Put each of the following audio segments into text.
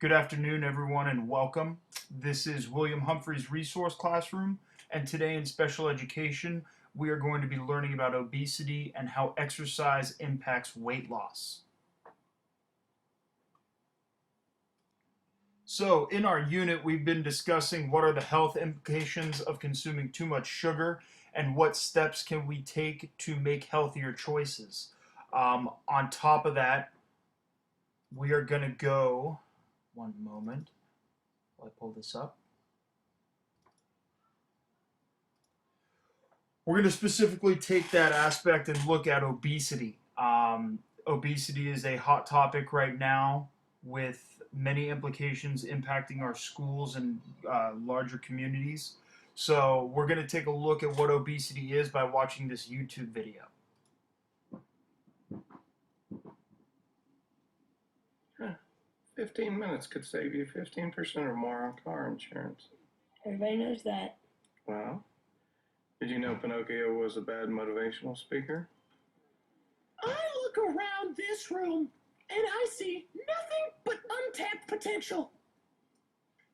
Good afternoon, everyone, and welcome. This is William Humphrey's Resource Classroom, and today in special education, we are going to be learning about obesity and how exercise impacts weight loss. So, in our unit, we've been discussing what are the health implications of consuming too much sugar and what steps can we take to make healthier choices. On top of that, we are going to go, one moment, while I pull this up. We're going to specifically take that aspect and look at obesity. Obesity is a hot topic right now with many implications impacting our schools and larger communities. So we're going to take a look at what obesity is by watching this YouTube video. 15 minutes could save you 15% or more on car insurance. Everybody knows that. Well, did you know Pinocchio was a bad motivational speaker? I look around this room and I see nothing but untapped potential.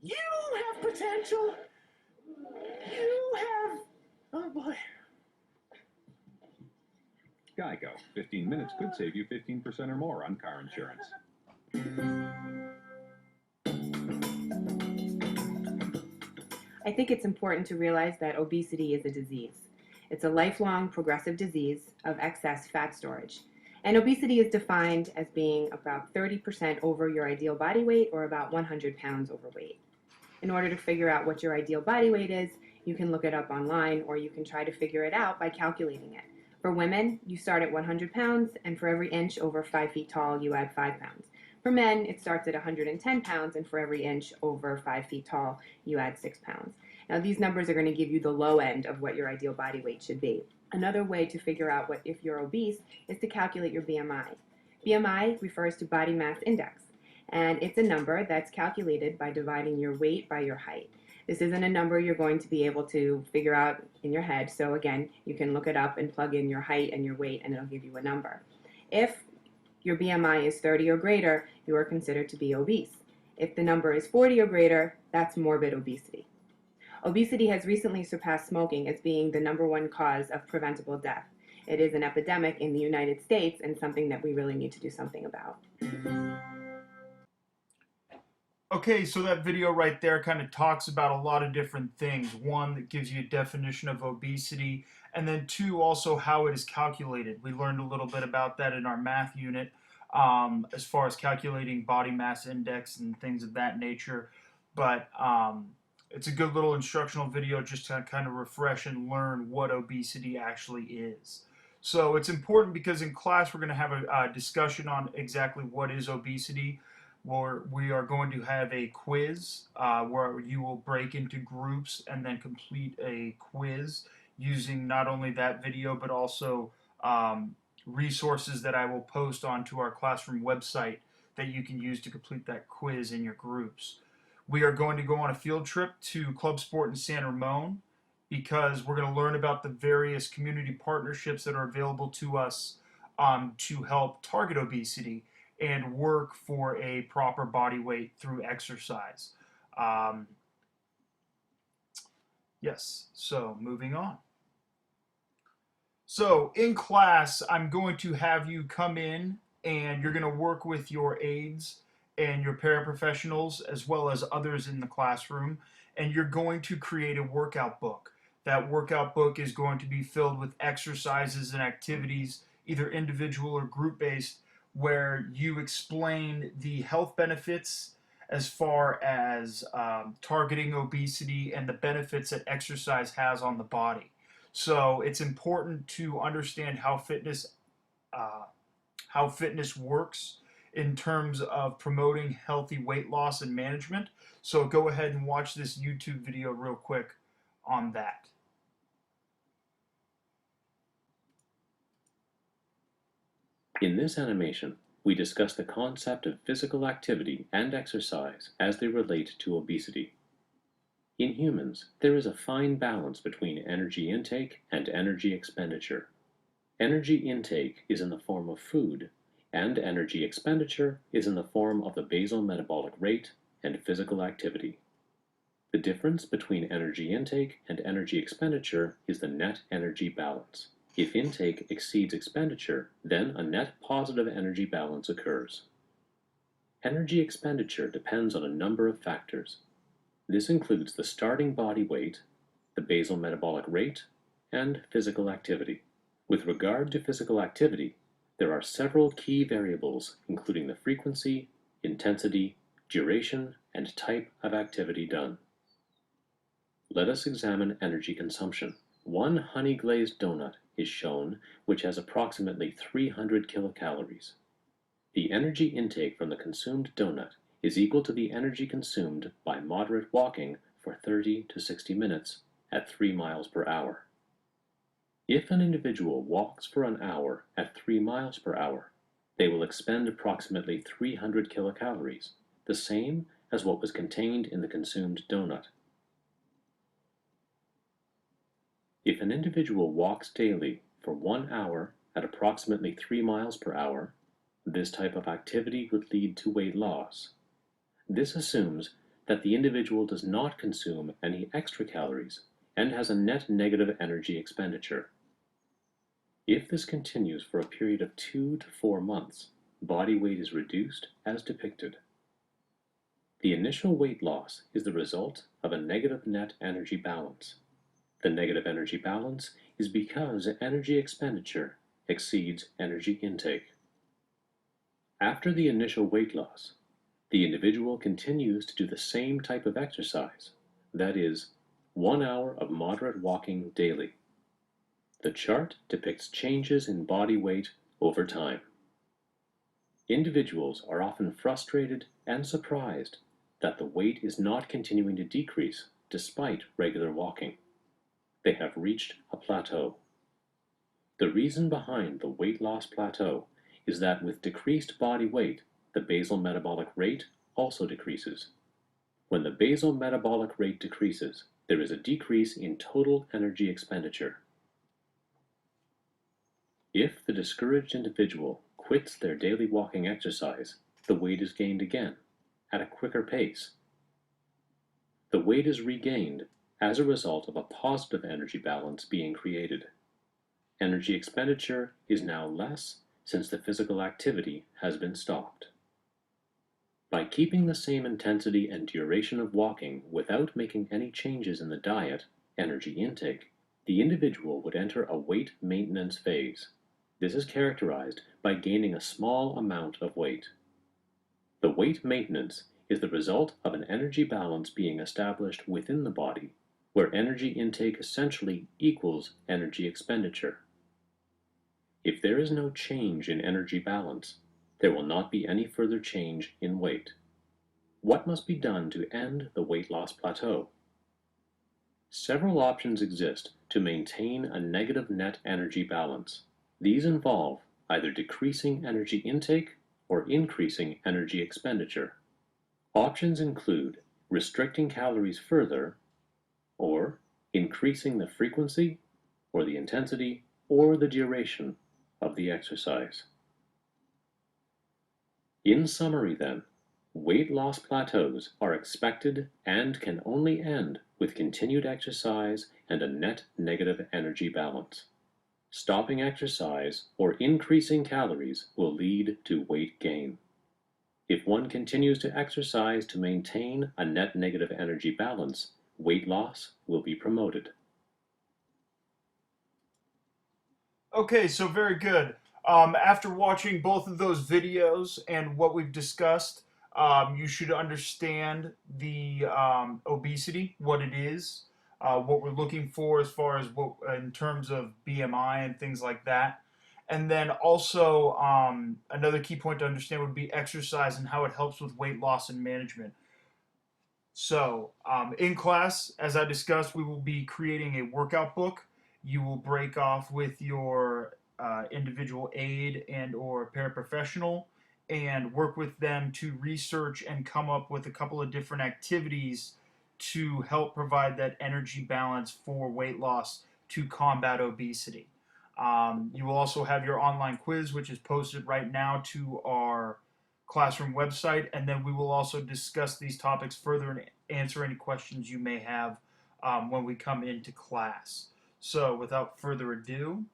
You have potential. You have... Oh boy. Geico. 15 minutes could save you 15% or more on car insurance. I think it's important to realize that obesity is a disease. It's a lifelong progressive disease of excess fat storage. And obesity is defined as being about 30% over your ideal body weight or about 100 pounds overweight. In order to figure out what your ideal body weight is, you can look it up online or you can try to figure it out by calculating it. For women, you start at 100 pounds, and for every inch over 5 feet tall, you add 5 pounds. For men, it starts at 110 pounds, and for every inch over 5 feet tall, you add 6 pounds. Now, these numbers are going to give you the low end of what your ideal body weight should be. Another way to figure out if you're obese is to calculate your BMI. BMI refers to body mass index, and it's a number that's calculated by dividing your weight by your height. This isn't a number you're going to be able to figure out in your head, so again, you can look it up and plug in your height and your weight, and it'll give you a number. If your BMI is 30 or greater, you are considered to be obese. If the number is 40 or greater, that's morbid obesity. Obesity has recently surpassed smoking as being the #1 cause of preventable death. It is an epidemic in the United States and something that we really need to do something about. Okay, so that video right there kind of talks about a lot of different things. One, that gives you a definition of obesity, and then two, also how it is calculated. We learned a little bit about that in our math unit as far as calculating body mass index and things of that nature. But it's a good little instructional video just to kind of refresh and learn what obesity actually is. So it's important because in class we're going to have a discussion on exactly what is obesity. Where we are going to have a quiz where you will break into groups and then complete a quiz using not only that video but also resources that I will post onto our classroom website that you can use to complete that quiz in your groups. We are going to go on a field trip to Club Sport in San Ramon because we're going to learn about the various community partnerships that are available to us to help target obesity and work for a proper body weight through exercise. Yes, so moving on. So in class, I'm going to have you come in and you're going to work with your aides and your paraprofessionals as well as others in the classroom, and you're going to create a workout book. That workout book is going to be filled with exercises and activities, either individual or group-based, where you explain the health benefits as far as targeting obesity and the benefits that exercise has on the body. So it's important to understand how fitness works in terms of promoting healthy weight loss and management. So go ahead and watch this YouTube video real quick on that. In this animation, we discuss the concept of physical activity and exercise as they relate to obesity. In humans, there is a fine balance between energy intake and energy expenditure. Energy intake is in the form of food, and energy expenditure is in the form of the basal metabolic rate and physical activity. The difference between energy intake and energy expenditure is the net energy balance. If intake exceeds expenditure, then a net positive energy balance occurs. Energy expenditure depends on a number of factors. This includes the starting body weight, the basal metabolic rate, and physical activity. With regard to physical activity, there are several key variables, including the frequency, intensity, duration, and type of activity done. Let us examine energy consumption. One honey-glazed donut is shown, which has approximately 300 kilocalories. The energy intake from the consumed donut is equal to the energy consumed by moderate walking for 30 to 60 minutes at 3 miles per hour. If an individual walks for an hour at 3 miles per hour, they will expend approximately 300 kilocalories, the same as what was contained in the consumed donut. If an individual walks daily for 1 hour at approximately 3 miles per hour, this type of activity would lead to weight loss. This assumes that the individual does not consume any extra calories and has a net negative energy expenditure. If this continues for a period of 2 to 4 months, body weight is reduced as depicted. The initial weight loss is the result of a negative net energy balance. The negative energy balance is because energy expenditure exceeds energy intake. After the initial weight loss, the individual continues to do the same type of exercise, that is, 1 hour of moderate walking daily. The chart depicts changes in body weight over time. Individuals are often frustrated and surprised that the weight is not continuing to decrease despite regular walking. They have reached a plateau. The reason behind the weight loss plateau is that with decreased body weight, the basal metabolic rate also decreases. When the basal metabolic rate decreases, there is a decrease in total energy expenditure. If the discouraged individual quits their daily walking exercise, the weight is gained again, at a quicker pace. The weight is regained as a result of a positive energy balance being created. Energy expenditure is now less since the physical activity has been stopped. By keeping the same intensity and duration of walking without making any changes in the diet, energy intake, the individual would enter a weight maintenance phase. This is characterized by gaining a small amount of weight. The weight maintenance is the result of an energy balance being established within the body, where energy intake essentially equals energy expenditure. If there is no change in energy balance, there will not be any further change in weight. What must be done to end the weight loss plateau? Several options exist to maintain a negative net energy balance. These involve either decreasing energy intake or increasing energy expenditure. Options include restricting calories further, or increasing the frequency, or the intensity, or the duration of the exercise. In summary then, weight loss plateaus are expected and can only end with continued exercise and a net negative energy balance. Stopping exercise or increasing calories will lead to weight gain. If one continues to exercise to maintain a net negative energy balance, weight loss will be promoted. Okay, so very good. After watching both of those videos and what we've discussed, you should understand the obesity, what it is, what we're looking for as far as what in terms of BMI and things like that. And then also another key point to understand would be exercise and how it helps with weight loss and management. So in class, as I discussed, we will be creating a workout book. You will break off with your individual aide and or paraprofessional and work with them to research and come up with a couple of different activities to help provide that energy balance for weight loss to combat obesity. You will also have your online quiz, which is posted right now to our classroom website, and then we will also discuss these topics further and answer any questions you may have when we come into class. So without further ado,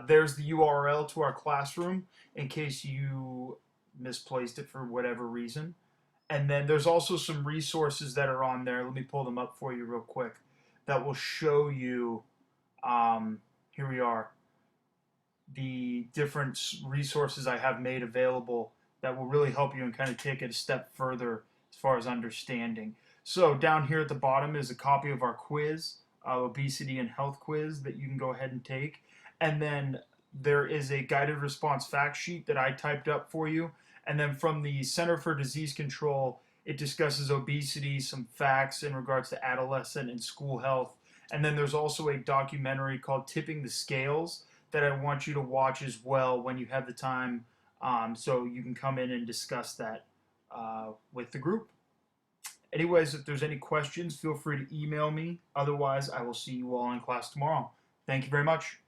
there's the URL to our classroom in case you misplaced it for whatever reason. And then there's also some resources that are on there. Let me pull them up for you real quick. That will show you, here we are, the different resources I have made available that will really help you and kind of take it a step further as far as understanding. So down here at the bottom is a copy of our quiz, obesity and health quiz that you can go ahead and take. And then there is a guided response fact sheet that I typed up for you. And then from the Center for Disease Control, it discusses obesity, some facts in regards to adolescent and school health. And then there's also a documentary called Tipping the Scales that I want you to watch as well when you have the time, so you can come in and discuss that with the group. Anyways, if there's any questions, feel free to email me. Otherwise, I will see you all in class tomorrow. Thank you very much.